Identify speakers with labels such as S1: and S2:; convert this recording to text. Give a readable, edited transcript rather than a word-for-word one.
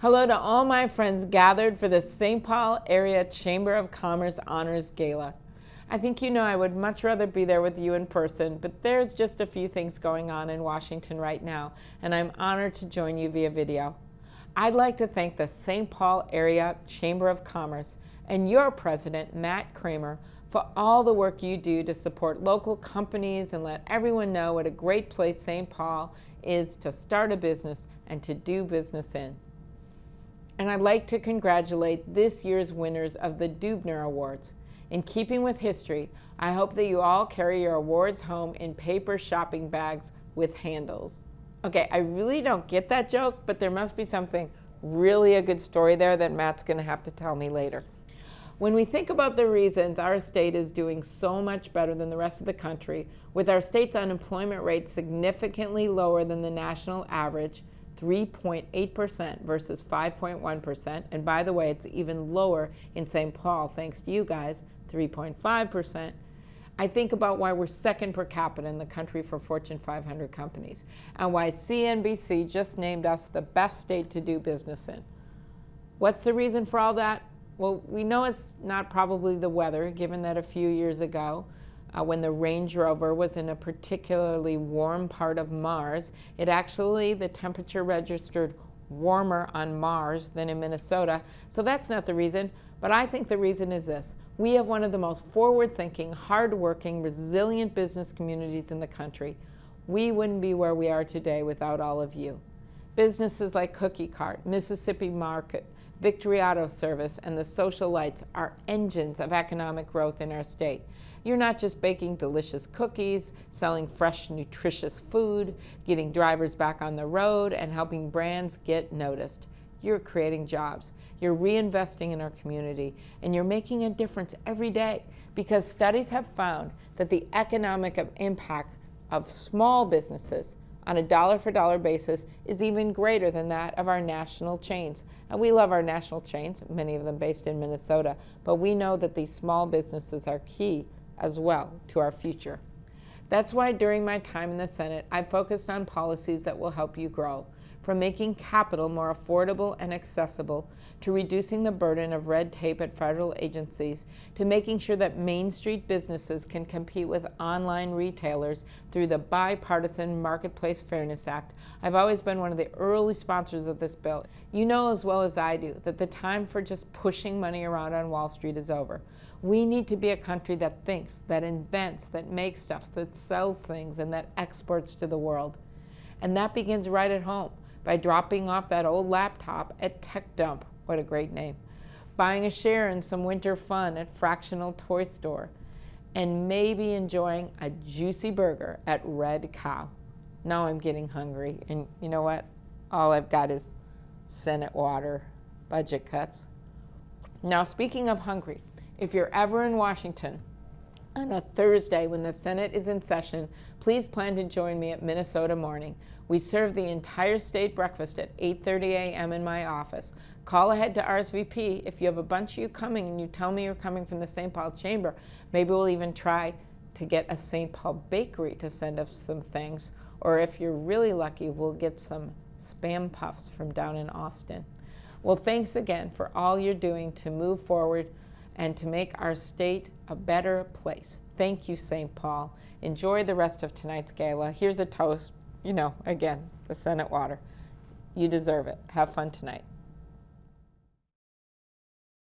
S1: Hello to all my friends gathered for the St. Paul Area Chamber of Commerce Honors Gala. I think you know I would much rather be there with you in person, but there's just a few things going on in Washington right now, and I'm honored to join you via video. I'd like to thank the St. Paul Area Chamber of Commerce and your president, Matt Kramer, for all the work you do to support local companies and let everyone know what a great place St. Paul is to start a business and to do business in. And I'd like to congratulate this year's winners of the Deubener Awards. In keeping with history, I hope that you all carry your awards home in paper shopping bags with handles. Okay, I really don't get that joke, but there must be something really a good story there that Matt's going to have to tell me later. When we think about the reasons our state is doing so much better than the rest of the country, with our state's unemployment rate significantly lower than the national average, 3.8% versus 5.1%, and by the way, it's even lower in St. Paul, thanks to you guys, 3.5%. I think about why we're second per capita in the country for Fortune 500 companies, and why CNBC just named us the best state to do business in. What's the reason for all that? Well, we know it's not probably the weather, given that a few years ago, when the Range Rover was in a particularly warm part of Mars, the temperature registered warmer on Mars than in Minnesota. So that's not the reason, but I think the reason is this. We have one of the most forward-thinking, hard-working, resilient business communities in the country. We wouldn't be where we are today without all of you. Businesses like Cookie Cart, Mississippi Market, Victory Auto Service, and the Social Lights are engines of economic growth in our state. You're not just baking delicious cookies, selling fresh, nutritious food, getting drivers back on the road, and helping brands get noticed. You're creating jobs. You're reinvesting in our community, and you're making a difference every day because studies have found that the economic impact of small businesses on a dollar-for-dollar basis is even greater than that of our national chains. And we love our national chains, many of them based in Minnesota, but we know that these small businesses are key as well to our future. That's why during my time in the Senate, I focused on policies that will help you grow, from making capital more affordable and accessible, to reducing the burden of red tape at federal agencies, to making sure that Main Street businesses can compete with online retailers through the Bipartisan Marketplace Fairness Act. I've always been one of the early sponsors of this bill. You know as well as I do that the time for just pushing money around on Wall Street is over. We need to be a country that thinks, that invents, that makes stuff, that sells things, and that exports to the world. And that begins right at home, by dropping off that old laptop at Tech Dump, what a great name, buying a share in some winter fun at Fractional Toy Store, and maybe enjoying a juicy burger at Red Cow. Now I'm getting hungry, and you know what? All I've got is Senate water, budget cuts. Now, speaking of hungry, if you're ever in Washington on a Thursday when the Senate is in session, please plan to join me at Minnesota Morning. We serve the entire state breakfast at 8:30 a.m. in my office. Call ahead to RSVP. If you have a bunch of you coming and you tell me you're coming from the St. Paul Chamber, maybe we'll even try to get a St. Paul bakery to send us some things. Or if you're really lucky, we'll get some Spam Puffs from down in Austin. Well, thanks again for all you're doing to move forward and to make our state a better place. Thank you, St. Paul. Enjoy the rest of tonight's gala. Here's a toast. You know, again, the Senate water. You deserve it. Have fun tonight.